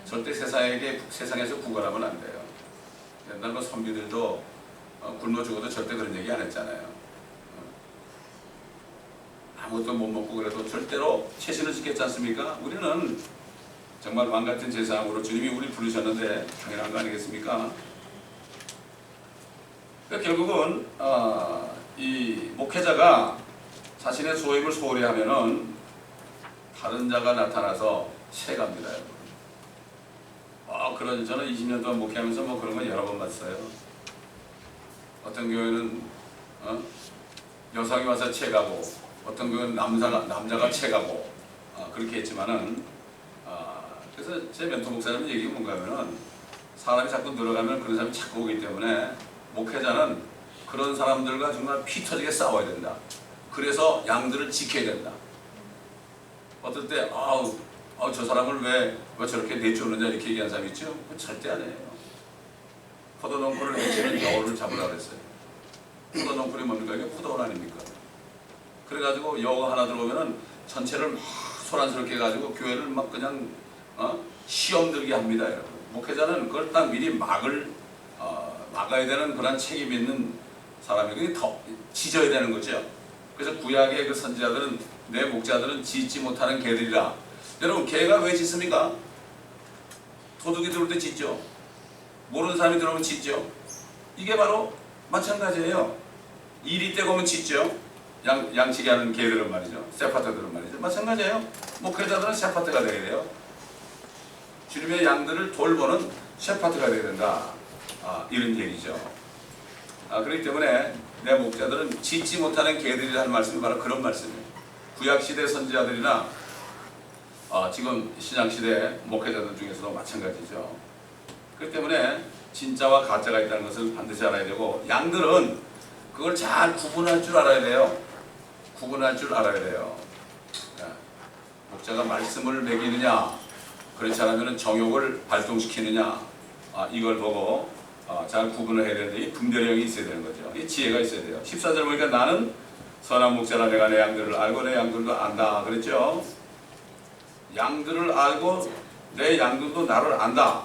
절대 세상에서 구걸하면 안 돼요. 옛날 뭐 선비들도 굶어 죽어도 절대 그런 얘기 안 했잖아요. 아무것도 못 먹고 그래도 절대로 최신을 지켰지 않습니까? 우리는 정말 왕같은 제사함으로 주님이 우리 부르셨는데 당연한 거 아니겠습니까? 그러니까 결국은 이 목회자가 자신의 소임을 소홀히 하면은 다른 자가 나타나서 채갑니다, 여러분. 그런 저는 20년 동안 목회하면서 뭐 그런 건 여러 번 봤어요. 어떤 교회는 여성이 와서 채가고, 어떤 교회는 남자가 채가고 그렇게 했지만은 그래서 제 멘토 목사님은 얘기가 뭔가 하면은 사람이 자꾸 늘어가면 그런 사람이 자꾸 오기 때문에 목회자는 그런 사람들과 정말 피 터지게 싸워야 된다. 그래서 양들을 지켜야 된다. 어떨 때 저 사람을 왜 저렇게 내쫓느냐 이렇게 얘기한 사람이 있죠? 절대 아니에요. 포도농쿨을 내치는 여우를 잡으라 그랬어요. 포도농쿨이 뭡니까? 이게 포도원 아닙니까? 그래가지고 여우 하나 들어오면은 전체를 막 소란스럽게 해가지고 교회를 막 그냥 시험 들게 합니다. 여러분. 목회자는 그걸 딱 미리 막아야 되는 그런 책임 있는 사람이 그게 더 짖어야 되는 거죠. 그래서 구약의 그 선지자들은 내 목자들은 짖지 못하는 개들이라. 여러분 개가 왜 짖습니까? 도둑이 들어올 때 짖죠. 모르는 사람이 들어오면 짖죠. 이게 바로 마찬가지예요. 일이 때 보면 짖죠. 양치기 하는 개들은 말이죠. 세파트들은 말이죠. 마찬가지예요. 목회자들은 세파트가 되어야 돼요. 주님의 양들을 돌보는 셰파트가 되어야 된다. 이런 얘기죠. 그렇기 때문에 내 목자들은 짖지 못하는 개들이라는 말씀이 바로 그런 말씀이에요. 구약시대 선지자들이나 지금 신약시대 목회자들 중에서도 마찬가지죠. 그렇기 때문에 진짜와 가짜가 있다는 것을 반드시 알아야 되고 양들은 그걸 잘 구분할 줄 알아야 돼요. 구분할 줄 알아야 돼요. 목자가 말씀을 먹이느냐 그렇지 않으면 정욕을 발동시키느냐 이걸 보고 잘 구분을 해야 되는데 이 분별력이 있어야 되는 거죠. 이 지혜가 있어야 돼요. 14절 보니까 나는 선한 목자라 내가 내 양들을 알고 내 양들도 안다 그랬죠. 양들을 알고 내 양들도 나를 안다.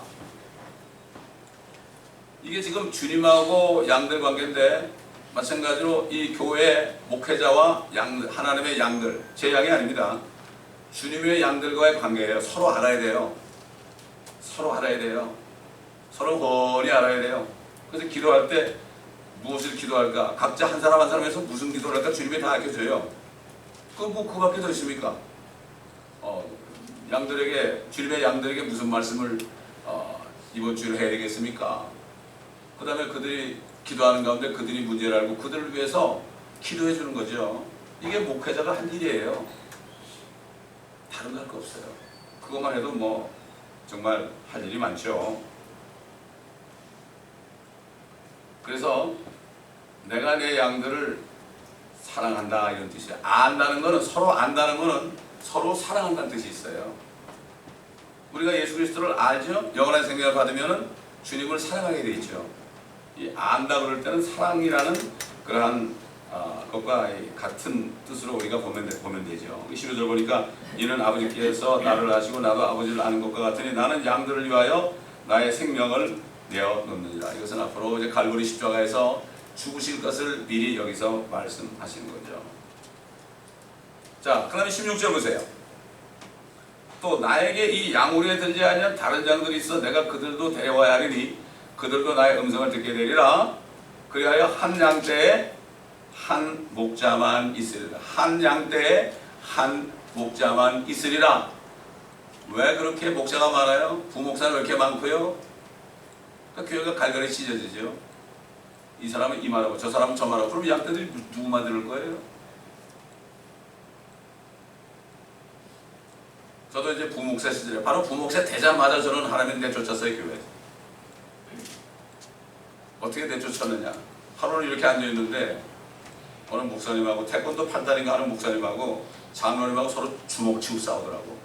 이게 지금 주님하고 양들 관계인데 마찬가지로 이 교회 목회자와 하나님의 양들, 제 양이 아닙니다. 주님의 양들과의 관계예요. 서로 알아야 돼요. 서로 알아야 돼요. 서로 훤히 알아야 돼요. 그래서 기도할 때 무엇을 기도할까? 각자 한 사람 한 사람에서 무슨 기도를 할까? 주님이 다 알려줘요. 그밖에 더 있습니까? 양들에게, 주님의 양들에게 무슨 말씀을 이번 주에 해야 되겠습니까? 그 다음에 그들이 기도하는 가운데 그들이 문제를 알고 그들을 위해서 기도해 주는 거죠. 이게 목회자가 한 일이에요. 다른 거 할 거 없어요. 그것만 해도 뭐 정말 할 일이 많죠. 그래서 내가 내 양들을 사랑한다 이런 뜻이에요. 안다는 거는 서로 안다는 거는 서로 사랑한다는 뜻이 있어요. 우리가 예수 그리스도를 알죠? 영원한 생명을 받으면은 주님을 사랑하게 돼 있죠. 이 안다 그럴 때는 사랑이라는 그러한 것과 같은 뜻으로 우리가 보면 되죠. 12절 보니까 이는 아버지께서 나를 아시고 나도 아버지를 아는 것과 같으니 나는 양들을 위하여 나의 생명을 내어 놓느니라. 이것은 앞으로 이제 갈보리 십자가에서 죽으실 것을 미리 여기서 말씀하시는 거죠. 자, 그 다음에 16절 보세요. 또 나에게 이 양우리에 들지 아니한 다른 양들이 있어 내가 그들도 데려와야 하리니 그들도 나의 음성을 듣게 되리라. 그리하여 한 양떼에 한 목자만 있으리라. 한 양떼에 한 목자만 있으리라. 왜 그렇게 목자가 많아요? 부목사는 왜 이렇게 많고요? 그러니까 교회가 갈갈이 찢어지죠. 이 사람은 이 말하고 저 사람은 저 말하고 그럼 양떼들이 누구만 들을 거예요? 저도 이제 부목사 시절에 바로 부목사 되자마자 저는 하나님 내쫓았어요. 교회에서. 어떻게 내쫓았느냐? 하루는 이렇게 앉아있는데 어느 목사님하고 태권도 판단인가 하는 목사님하고 장로님하고 서로 주먹 치고 싸우더라고.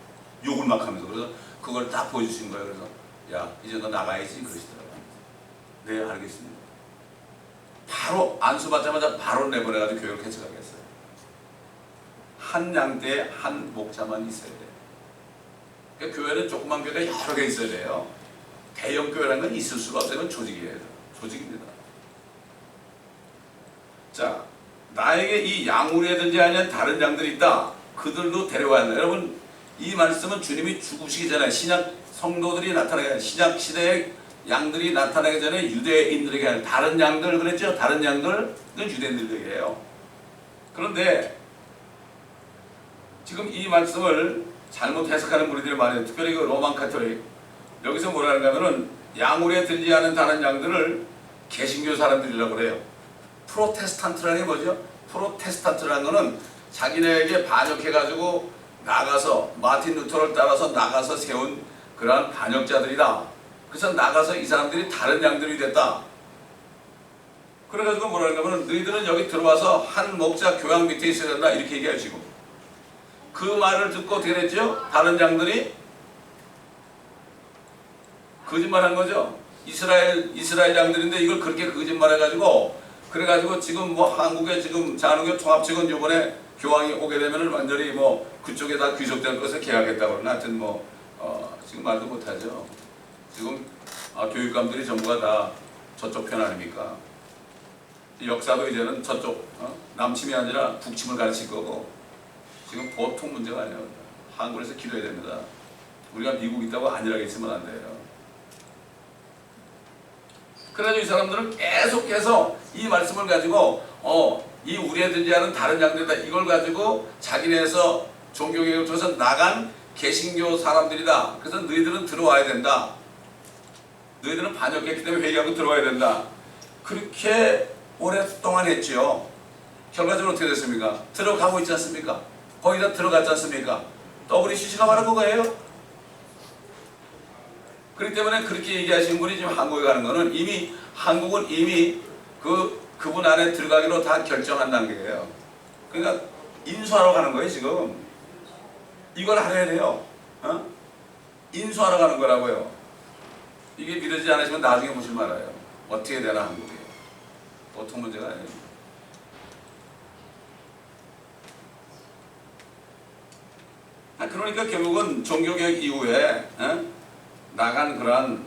욕을 막 하면서. 그래서 그걸 딱 보여주신 거예요. 그래서 야 이제 너 나가야지 그러시더라고요. 네 알겠습니다. 바로 안수받자마자 바로 내보내가지고 교육을 개척하게 했어요. 한 양떼에 한 목자만 있어야 돼요. 그러니까 교회는 조그만 교회가 여러 개 있어야 돼요. 대형 교회라는 건 있을 수가 없어요. 이건 조직이에요. 조직입니다. 자, 나에게 이 양우리에 들지 아니한 다른 양들이 있다. 그들도 데려와야 한다. 여러분 이 말씀은 주님이 죽으시기 전에 신약 성도들이 나타나기 전에 신약 시대의 양들이 나타나기 전에 유대인들에게 하는 다른 양들 그랬죠? 다른 양들은 유대인들에게요. 그런데 지금 이 말씀을 잘못 해석하는 무리들이 많아요. 특별히 그 로만 카톨릭 여기서 뭐라는가 하면은 양우리에 들지 않은 다른 양들을 개신교 사람들이라고 그래요. 프로테스탄트라는 게 뭐죠? 프로테스탄트라는 거는 자기네에게 반역해가지고 나가서 마틴 루터를 따라서 나가서 세운 그러한 반역자들이다. 그래서 나가서 이 사람들이 다른 양들이 됐다. 그래가지고 뭐라는가 하면 너희들은 여기 들어와서 한 목자 교양 밑에 있어야 된다 이렇게 얘기하시고 그 말을 듣고 어떻게 됐죠? 다른 양들이 거짓말한 거죠. 이스라엘 양들인데 이걸 그렇게 거짓말해가지고 그래가지고 지금 뭐 한국에 지금 잔혹의 통합측은 이번에 교황이 오게 되면은 완전히 뭐 그쪽에 다 귀속될 것을 계약했다고 그러나 하여튼 뭐 지금 말도 못하죠. 지금 교육감들이 전부가 다 저쪽 편 아닙니까? 역사도 이제는 저쪽 남침이 아니라 북침을 가르칠 거고 지금 보통 문제가 아니에요. 한국에서 기도해야 됩니다. 우리가 미국 있다고 안일하게 있으면 안 돼요. 그래서 이 사람들은 계속해서 이 말씀을 가지고 이 우리애들지 않은 다른 양들이다 이걸 가지고 자기네에서 종교개혁을 통해서 나간 개신교 사람들이다. 그래서 너희들은 들어와야 된다. 너희들은 반역했기 때문에 회개하고 들어와야 된다. 그렇게 오랫동안 했죠. 결과적으로 어떻게 됐습니까? 들어가고 있지 않습니까? 거의 다 들어갔지 않습니까? WCC가 바로 그거예요. 그렇기 때문에 그렇게 얘기하신 분이 지금 한국에 가는 거는 한국은 이미 그분 안에 들어가기로 다 결정한 단계예요. 그러니까 인수하러 가는 거예요, 지금. 이걸 알아야 돼요. 인수하러 가는 거라고요. 이게 믿어지지 않으시면 나중에 보시면 알아요. 어떻게 되나, 한국이. 보통 문제가 아니에요. 그러니까 결국은 종교개혁 이후에 나간 그러한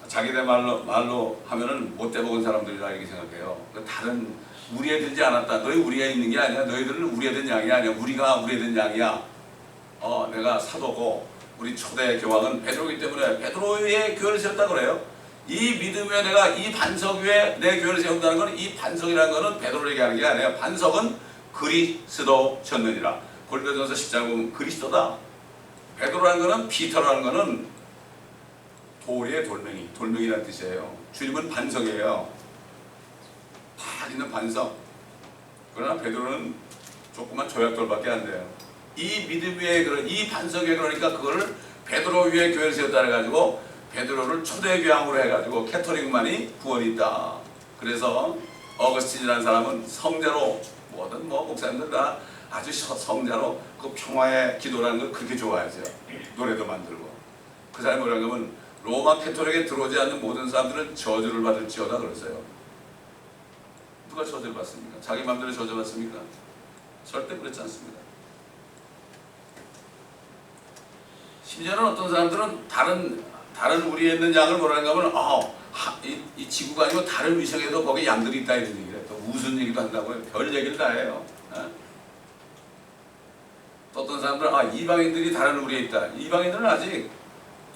자기들 말로 하면은 못돼 먹은 사람들이라 이렇게 생각해요. 다른 우리에 들지 않았다. 너희 우리에 있는 게 아니야. 너희들은 우리에 든 양이 아니야. 우리가 우리에 든 양이야. 내가 사도고 우리 초대 교황은 베드로이기 때문에 베드로의 교회를 세웠다 그래요. 이 믿음에 내가 이 반석 위에 내 교회를 세운다는 건 이 반석이라는 거는 베드로를 얘기하는 게 아니에요. 반석은 그리스도셨느니라. 고린도전서 10장 보면 그리스도다. 베드로라는 거는 피터라는 거는 돌이에요. 돌멩이라는 뜻이에요. 주님은 반석이에요. 다 있는 반석. 그러나 베드로는 조그만 조약돌밖에 안 돼요. 이 믿음 위에 이 반석 위에 그러니까 그거를 베드로 위에 교회를 세웠다 해가지고 베드로를 초대 교황으로 해가지고 캐토릭만이 구원이 있다. 그래서 어거스틴이라는 사람은 성자로 모든 목사님들 다 아주 성자로 그 평화의 기도라는 걸 그렇게 좋아하죠. 노래도 만들고. 그 사람이 뭐라고 하면 로마 캐토릭에 들어오지 않는 모든 사람들은 저주를 받을지어다 그랬어요. 누가 저주를 받습니까? 자기 마음대로 저주 받습니까? 절대 그렇지 않습니다. 심지어는 어떤 사람들은 다른 우리에 있는 양을 뭐라는가 하면 이 지구가 아니고 다른 위성에도 거기 양들이 있다 이런 얘기를 해요. 또 무슨 얘기도 한다고요. 별 얘기를 다 해요. 또 어떤 사람들은 이방인들이 다른 우리에 있다. 이방인들은 아직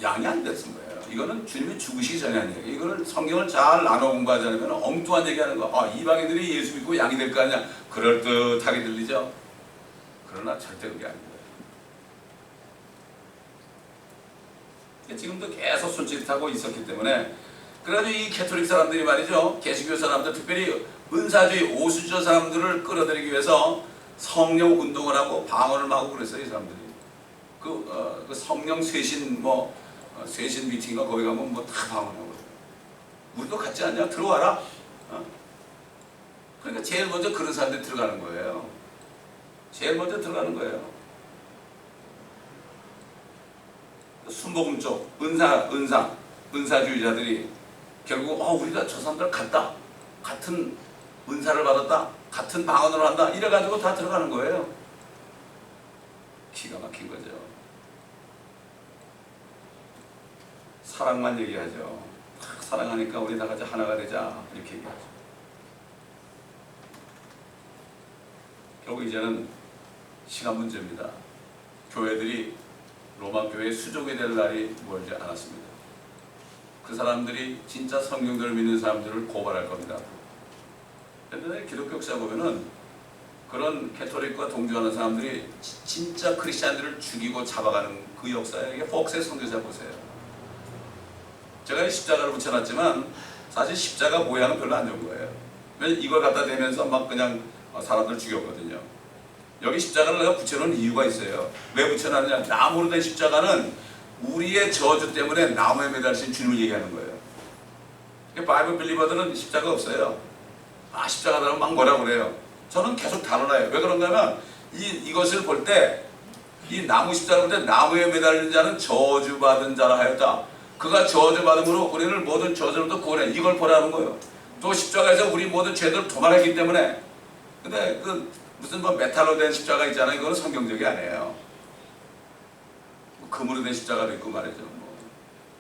양이 안 됐은 거예요. 이거는 주님이 죽으시기 전에 한 얘기. 이거를 성경을 잘 나눠 공부하지 않으면 엉뚱한 얘기하는 거. 이방인들이 예수 믿고 양이 될 거 아니야. 그럴듯하게 들리죠. 그러나 절대 그게 아닙니다. 지금도 계속 손짓하고 있었기 때문에 그래가지고 이 캐톨릭 사람들이 말이죠. 개신교 사람들 특별히 은사주의 오수저 사람들을 끌어들이기 위해서 성령 운동을 하고 방언을 하고 그랬어요. 이 사람들이. 그 성령 쇄신 쇄신 미팅인가 거기 가면 다 방언하고 우리도 같지 않냐? 들어와라. 그러니까 제일 먼저 그런 사람들이 들어가는 거예요. 제일 먼저 들어가는 거예요. 순복음 쪽 은사주의자들이 결국 우리가 저 사람들 같은 은사를 받았다, 같은 방언을 한다 이래가지고 다 들어가는 거예요. 기가 막힌 거죠. 사랑만 얘기하죠. 사랑하니까 우리 다 같이 하나가 되자 이렇게 얘기하죠. 결국 이제는 시간 문제입니다. 교회들이 로마 교회의 수족이 될 날이 멀지 않았습니다. 그 사람들이 진짜 성경들을 믿는 사람들을 고발할 겁니다. 옛날에 기독교 역사 보면은 그런 캐톨릭과 동조하는 사람들이 진짜 크리스찬들을 죽이고 잡아가는 그 역사에 이게 폭스의 선교사 보세요. 제가 이 십자가를 붙여놨지만 사실 십자가 모양은 별로 안 좋은 거예요. 왜냐면 이걸 갖다 대면서 막 그냥 사람들 죽였거든요. 여기 십자가를 내가 붙여놓은 이유가 있어요. 왜 붙여놨느냐? 나무로 된 십자가는 우리의 저주 때문에 나무에 매달린 주님을 얘기하는 거예요. 바이블 빌리버들은 십자가 없어요. 십자가라면 막 뭐라고 그래요. 저는 계속 다뤄놔요. 왜 그런가 하면 이것을 볼 때 이 나무 십자가 볼 때 나무에 매달린 자는 저주받은 자라 하였다. 그가 저주받음으로 우리를 모든 저주로부터 구원해. 이걸 보라는 거예요. 또 십자가에서 우리 모든 죄들을 도말했기 때문에. 근데 그 무슨 뭐 메탈로 된 십자가 있잖아요. 이거는 성경적이 아니에요. 금으로 된 십자가도 있고 말이죠. 뭐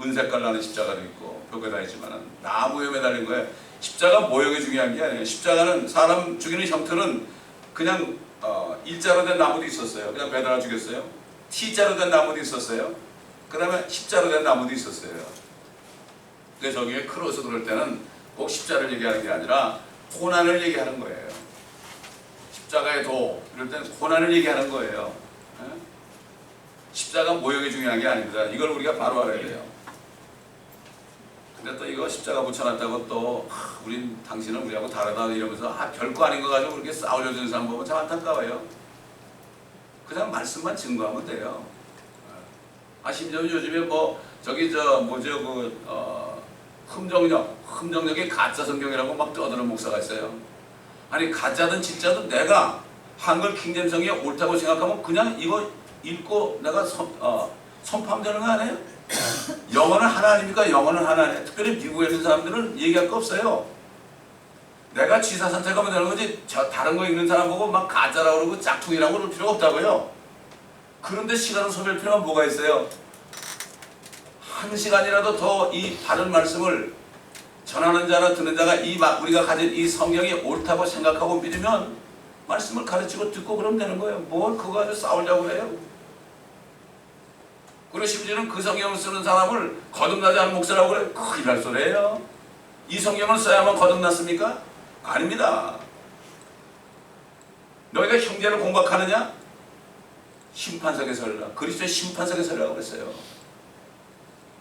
은색깔 나는 십자가도 있고 벽에다 있지만은 나무에 매달린 거예요. 십자가 모형이 중요한 게 아니에요. 십자가는 사람 죽이는 형태는 그냥 일자로 된 나무도 있었어요. 그냥 매달아 죽였어요. T자로 된 나무도 있었어요. 그 다음에 십자로 된 나무도 있었어요. 그래서 저기에 크로스 그럴 때는 꼭 십자를 얘기하는 게 아니라 고난을 얘기하는 거예요. 십자가의 도 이럴 때는 고난을 얘기하는 거예요. 십자가 모형이 중요한 게 아닙니다. 이걸 우리가 바로 알아야 돼요. 근데 또 이거 십자가 붙여놨다고 또 우린 당신은 우리하고 다르다 이러면서 별거 아닌 거 가지고 그렇게 싸우려고 하는 사람 보면 참 안타까워요. 그냥 말씀만 증거하면 돼요. 심지어 요즘에 뭐 저기 흠정역의 가짜 성경이라고 막 떠드는 목사가 있어요. 아니 가짜든 진짜든 내가 한글 킹잼성이 옳다고 생각하면 그냥 이거 읽고 내가 선포하면 거 아니에요? 영어는 하나 아닙니까? 영어는 하나네. 특별히 미국에 있는 사람들은 얘기할 거 없어요. 내가 지사 선택하면 되는 거지 다른 거 읽는 사람 보고 막 가짜라고 그러고 짝퉁이라고 그럴 필요가 없다고요. 그런데 시간을 소비할 필요가 뭐가 있어요? 한 시간이라도 더 이 바른 말씀을 전하는 자나 듣는 자가 우리가 가진 이 성경이 옳다고 생각하고 믿으면 말씀을 가르치고 듣고 그러면 되는 거예요. 뭘 그거 가지고 싸우려고 그래요? 그리고 심지어는 그 성경을 쓰는 사람을 거듭나지 않은 목사라고 그래요. 큰일 날 소리예요. 이 성경을 써야만 거듭났습니까? 아닙니다. 너희가 형제를 공박하느냐? 심판석에 서리라. 그리스도의 심판석에 서리라고 그랬어요.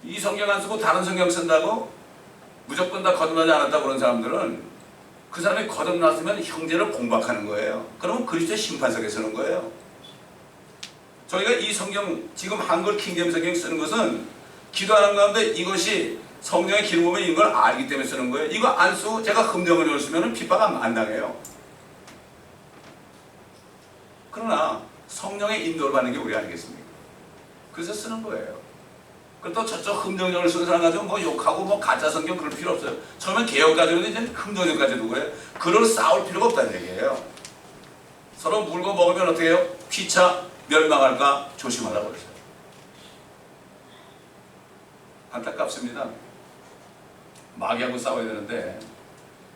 이 성경 안 쓰고 다른 성경 쓴다고 무조건 다 거듭나지 않았다고 그런 사람들은 그 사람이 거듭났으면 형제를 공박하는 거예요. 그러면 그리스도의 심판석에 서는 거예요. 저희가 이 성경 지금 한글 킹제임스 성경 쓰는 것은 기도하는 가운데 이것이 성령의 기름 부음에 있는 걸 알기 때문에 쓰는 거예요. 이거 안 쓰고 제가 흠정을 쓰면 핍박 안 당해요. 그러나 성령의 인도를 받는 게 우리 아니겠습니까? 그래서 쓰는 거예요. 그리고 또 저쪽 흠정령을 쓰는 사람 가지고 뭐 욕하고 뭐 가짜 성경 그럴 필요 없어요. 처음엔 개혁 가지고는 이제 흠정령까지도 그래요. 그걸 싸울 필요가 없다는 얘기예요. 서로 물고 먹으면 어떻게 해요? 피차 멸망할까 조심하라고 그랬어요. 안타깝습니다. 마귀하고 싸워야 되는데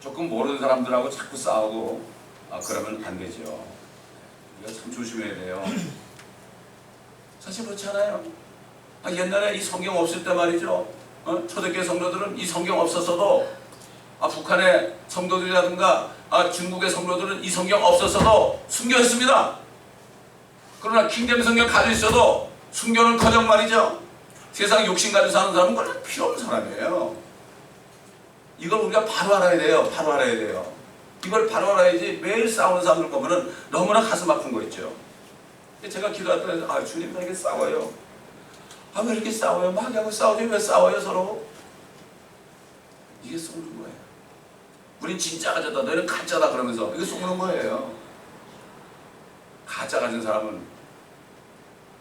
조금 모르는 사람들하고 자꾸 싸우고 그러면 안 되죠. 우리가 참 조심해야 돼요. 사실 그렇지 않아요? 옛날에 이 성경 없을 때 말이죠. 초대교회 성도들은 이 성경 없었어도 북한의 성도들이라든가 중국의 성도들은 이 성경 없었어도 순교했습니다. 그러나 킹제임스 성경 가지고 있어도 순교는 커녕 말이죠. 세상 욕심 가지고 사는 사람은 그건 필요 없는 사람이에요. 이걸 우리가 바로 알아야 돼요. 바로 알아야 돼요. 이걸 바로 알아야지 매일 싸우는 사람들 보면은 너무나 가슴 아픈 거 있죠. 제가 기도할 때 주님 왜 이렇게 싸워요? 왜 이렇게 싸워요? 마귀하고 싸우지 왜 싸워요 서로? 이게 속는 거예요. 우린 진짜 가짜다 너희는 가짜다 그러면서 이게 속는 거예요. 가짜 가진 사람은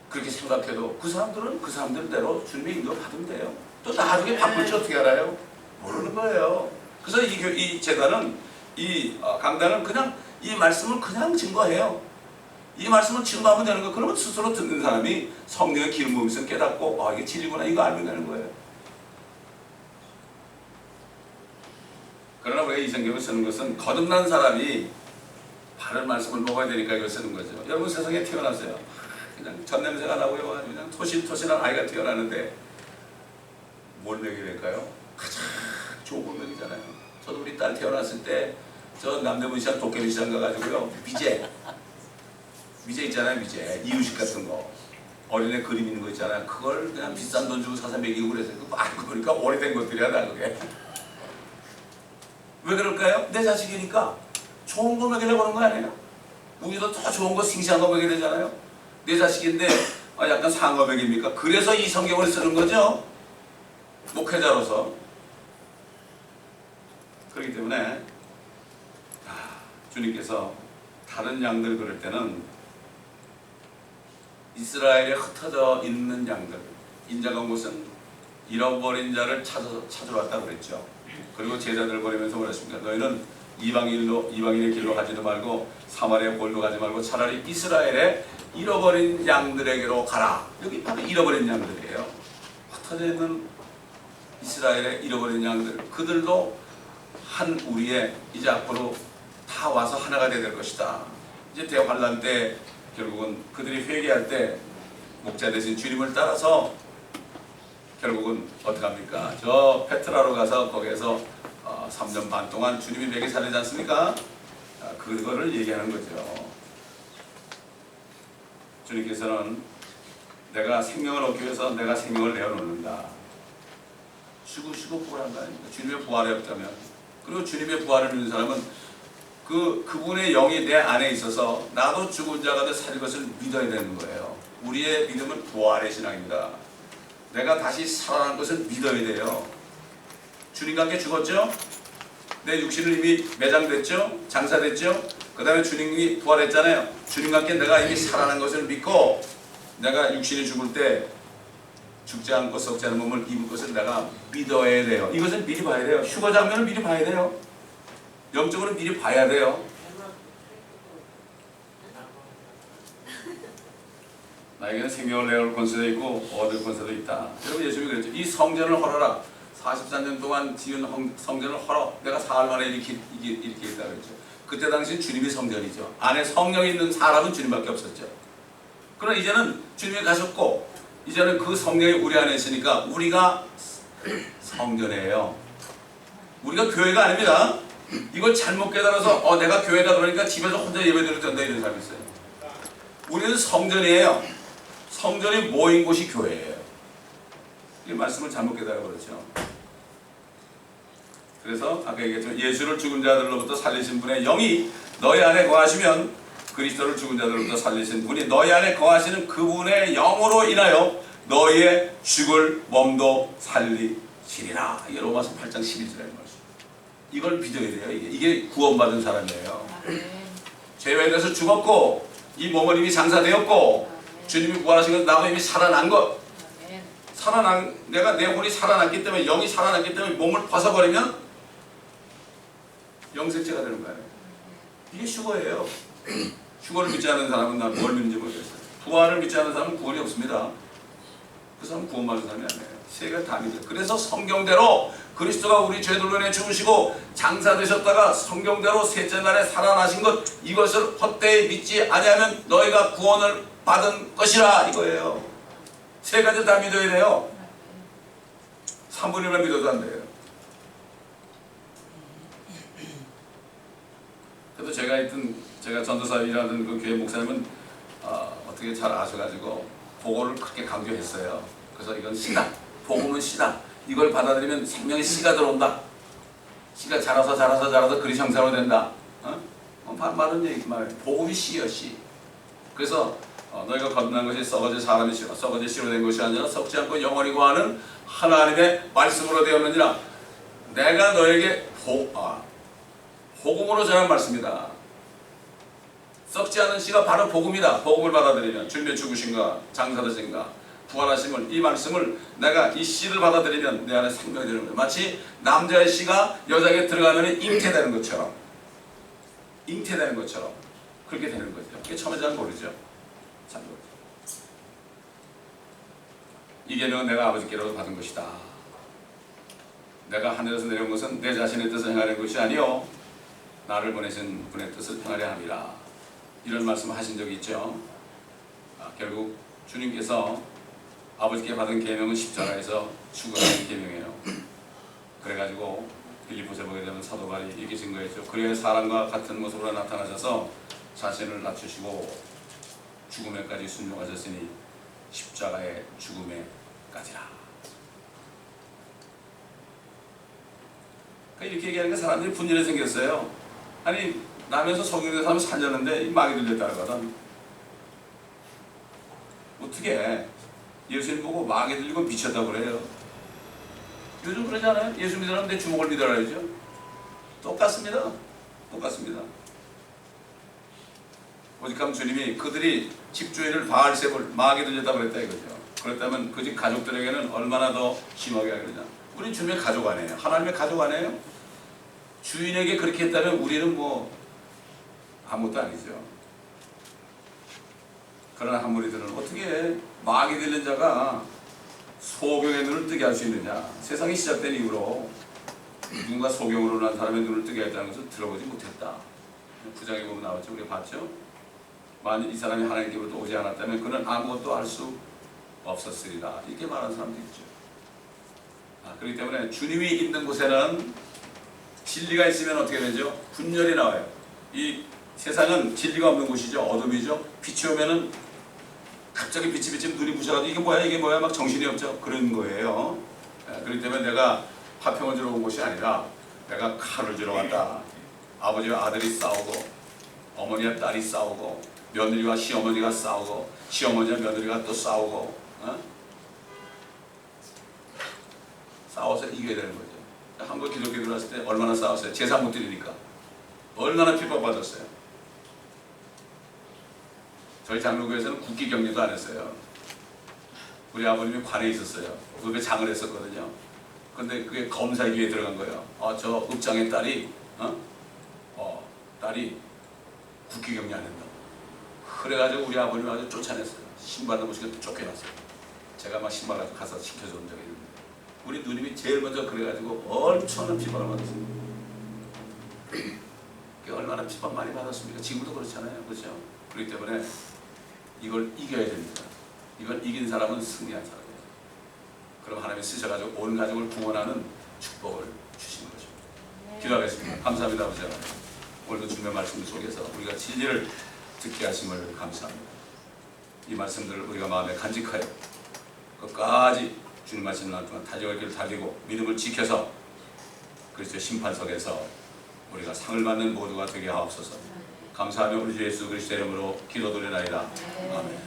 그렇게 생각해도 그 사람들은 그 사람들대로 주님의 인도 받으면 돼요. 또 나중에 바꿀지 어떻게 알아요? 모르는 거예요. 그래서 이 재단은 이 강단은 그냥 이 말씀을 그냥 증거해요. 이 말씀을 증거하면 되는 거예요. 그러면 스스로 듣는 사람이 성령의 기름 부음이 있으면 깨닫고 이게 진리구나 이거 알면 되는 거예요. 그러나 우리가 이 성경을 쓰는 것은 거듭난 사람이 바른 말씀을 먹어야 되니까 이걸 쓰는 거죠. 여러분 세상에 태어났어요. 그냥 젖냄새가 나고요. 그냥 토실토실한 아이가 태어나는데 뭘 먹여야 될까요? 가장 좋은 걸 먹이잖아요. 저도 우리 딸 태어났을 때 저 남대문 시장 도깨비 시장 가가지고요. 미제 있잖아요. 미제 이유식 같은 거 어린애 그림 있는 거 있잖아요. 그걸 그냥 비싼 돈 주고 사서 먹이고 그래서 그거 알고 보니까 오래된 것들이야 다 그게. 왜 그럴까요? 내 자식이니까 좋은 거 먹이려고 그런 거 아니에요? 우리도 더 좋은 거 싱싱한 거 먹여야 되잖아요. 내 자식인데 약간 상어백입니까? 그래서 이 성경을 쓰는 거죠. 목회자로서. 그렇기 때문에 주님께서 다른 양들 그럴 때는 이스라엘에 흩어져 있는 양들, 인자가 무슨 잃어버린 자를 찾으러 왔다고 그랬죠. 그리고 제자들 보내면서 뭐랬습니까? 너희는 이방인의 길로 가지도 말고 사마리아 골로 가지 말고 차라리 이스라엘의 잃어버린 양들에게로 가라. 여기 바로 잃어버린 양들이에요. 흩어져 있는 이스라엘의 잃어버린 양들, 그들도 한 우리의 이제 앞으로 다 와서 하나가 되야 될 것이다. 이제 대환란 때 결국은 그들이 회개할 때 목자 대신 주님을 따라서 결국은 어떻게 합니까? 저 페트라로 가서 거기에서 3년 반 동안 주님이 먹여 살리지 않습니까? 그거를 얘기하는 거죠. 주님께서는 내가 생명을 얻기 위해서 내가 생명을 내어놓는다. 쉬고 부활한 거 아닙니까? 주님의 부활이 없다면. 그리고 주님의 부활을 믿는 사람은 그분의 영이 내 안에 있어서 나도 죽은 자가 살릴 것을 믿어야 되는 거예요. 우리의 믿음은 부활의 신앙입니다. 내가 다시 살아난 것을 믿어야 돼요. 주님과 함께 죽었죠? 내 육신은 이미 매장됐죠? 장사됐죠? 그 다음에 주님이 부활했잖아요. 주님과 함께 내가 이미 살아난 것을 믿고 내가 육신이 죽을 때 죽지 않고 썩지 않은 몸을 입을 것을 내가 믿어야 돼요. 이것은 미리 봐야 돼요. 휴가 장면을 미리 봐야 돼요. 영적으로 미리 봐야 돼요. 나에게는 생명을 내어올 권세도 있고 얻을 권세도 있다. 여러분 예수님이 그랬죠. 이 성전을 헐어라. 43년 동안 지은 성전을 헐어. 내가 사흘 만에 이렇게 했다 그랬죠. 그때 당시 주님이 성전이죠. 안에 성령이 있는 사람은 주님밖에 없었죠. 그러나 이제는 주님이 가셨고 이제는 그 성령이 우리 안에 있으니까 우리가 성전이에요. 우리가 교회가 아닙니다. 이걸 잘못 깨달아서 내가 교회다 그러니까 집에서 혼자 예배드려도 된다 이런 사람이 있어요. 우리는 성전이에요. 성전이 모인 곳이 교회예요. 이 말씀을 잘못 깨달아 그렇죠. 그래서 아까 얘기했지만 예수를 죽은 자들로부터 살리신 분의 영이 너희 안에 거하시면 그리스도를 죽은 자들로부터 살리신 분이 너희 안에 거하시는 그분의 영으로 인하여 너희의 죽을 몸도 살리시리라. 이게 로마서 8장 11절의 말씀. 이걸 믿어야 돼요. 이게 구원받은 사람이에요. 죄에 대해서 죽었고 이 몸은 이미 장사되었고 주님이 부활하신 것 나도 이미 살아난 것. 내가 내魂이 살아났기 때문에 영이 살아났기 때문에 몸을 벗어버리면 영생죄가 되는 거예요. 이게 휴거예요. 휴거를 믿지 않는 사람은 난 뭘 믿는지 모르겠어요. 부활을 믿지 않는 사람은 구원이 없습니다. 그 사람은 구원받은 사람이 아니에요. 세 개를 다 믿어요. 그래서 성경대로 그리스도가 우리 죄들로 인해 죽으시고 장사되셨다가 성경대로 셋째 날에 살아나신 것 이것을 헛되이 믿지 아니하면 너희가 구원을 받은 것이라 이거예요. 세 가지 다 믿어야 돼요. 3분의 1만 믿어도 안 돼요. 그래도 제가 전도사에 일하는 그 교회 목사님은 어떻게 잘 아셔가지고 복음을 그렇게 강조했어요. 그래서 이건 씨다. 복음은 씨다. 이걸 받아들이면 생명의 씨가 들어온다. 씨가 자라서 그리 형상으로 된다. 말은 얘기 말이에요. 복음이 씨여 씨. 그래서 너희가 거듭난 것이 썩어질 씨로 된 것이 아니라 썩지 않고 영원히 거하는 하나님의 말씀으로 되었느니라. 내가 너에게 복음으로 전한 말씀이다. 썩지 않은 씨가 바로 복음이다. 복음을 받아들이면 주님의 죽으신가 장사되신가 부활하심을 이 말씀을 내가 이 씨를 받아들이면 내 안에 생명이 되는 거예요. 마치 남자의 씨가 여자에게 들어가면 잉태되는 것처럼 그렇게 되는 거죠. 그게 처음에 잘 모르죠. 이 계명은 내가 아버지께로 받은 것이다. 내가 하늘에서 내려온 것은 내 자신의 뜻을 행하는 것이 아니요 나를 보내신 분의 뜻을 행하려 함이라. 이런 말씀을 하신 적이 있죠. 결국 주님께서 아버지께 받은 계명은 십자가에서 추구하는 계명이에요. 그래가지고 빌립보서 보게 되면 사도 바울이 이렇게 증거했죠. 그래야 사람과 같은 모습으로 나타나셔서 자신을 낮추시고 죽음에까지 순종하셨으니 십자가의 죽음에까지라. 이렇게 얘기하니까 사람들이 분열이 생겼어요. 아니 나면서 성경에서 하면 살렸는데 마귀 들렸다거든. 어떻게 예수님 보고 마귀 들리고 미쳤다고 그래요. 요즘 그러지 않아요? 예수 믿으라면 내 주먹을 믿어라야죠. 똑같습니다. 오직하면 주님이 그들이 집주인을 바알세불 마귀 들렸다 그랬다 이거죠. 그렇다면 그 집 가족들에게는 얼마나 더 심하게 하겠느냐. 우리 주님의 가족 아니에요. 하나님의 가족 아니에요. 주인에게 그렇게 했다면 우리는 뭐 아무것도 아니죠. 그러나 한 무리들은 어떻게 마귀 들린 자가 소경의 눈을 뜨게 할 수 있느냐. 세상이 시작된 이후로 누군가 소경으로 난 사람의 눈을 뜨게 했다는 것을 들어보지 못했다. 9장에 보면 나왔죠. 우리가 봤죠. 만일 이 사람이 하나님께로부터 오지 않았다면 그는 아무것도 알 수 없었으리라. 이렇게 말하는 사람도 있죠. 그렇기 때문에 주님이 있는 곳에는 진리가 있으면 어떻게 되죠? 분열이 나와요. 이 세상은 진리가 없는 곳이죠. 어둠이죠. 빛이 오면은 갑자기 빛이 비치면 눈이 부셔가지고 이게 뭐야 막 정신이 없죠. 그런 거예요. 그렇기 때문에 내가 화평을 주러 온 곳이 아니라 내가 칼을 주러 왔다. 아버지와 아들이 싸우고 어머니와 딸이 싸우고 며느리와 시어머니가 싸우고 시어머니와 며느리가 또 싸우고 싸워서 이겨야 되는 거죠. 한국 기독교 들어왔을 때 얼마나 싸웠어요. 제사 못 드리니까 얼마나 핍박받았어요. 저희 장로교에서는 국기 격리도 안 했어요. 우리 아버님이 관에 있었어요. 그게 장을 했었거든요. 근데 그게 검사위에 들어간 거예요. 저 읍장의 딸이 딸이 국기 격리 안 했다. 그래가지고 우리 아버님 아주 쫓아냈어요. 신발도 못 신고 쫓겨났어요. 제가 막 신발 가지고 가서 시켜준 적이 있는데 우리 누님이 제일 먼저 그래가지고 엄청난 핍박을 받았습니다. 얼마나 핍박 많이 받았습니까? 지금도 그렇잖아요. 그렇죠? 그렇기 때문에 이걸 이겨야 됩니다. 이걸 이긴 사람은 승리한 사람이에요. 그럼 하나님이 쓰셔가지고 온 가족을 구원하는 축복을 주시는 거죠. 기도하겠습니다. 감사합니다. 아버지 하나님. 오늘도 주님의 말씀 속에서 우리가 진리를 듣게 하심을 감사합니다. 이 말씀들을 우리가 마음에 간직하여 끝까지 주님 말씀 날 동안 달려갈 길을 달리고 믿음을 지켜서 그리스도의 심판석에서 우리가 상을 받는 모두가 되게 하옵소서. 감사하며 우리 주 예수 그리스도의 이름으로 기도드리나이다. 아멘.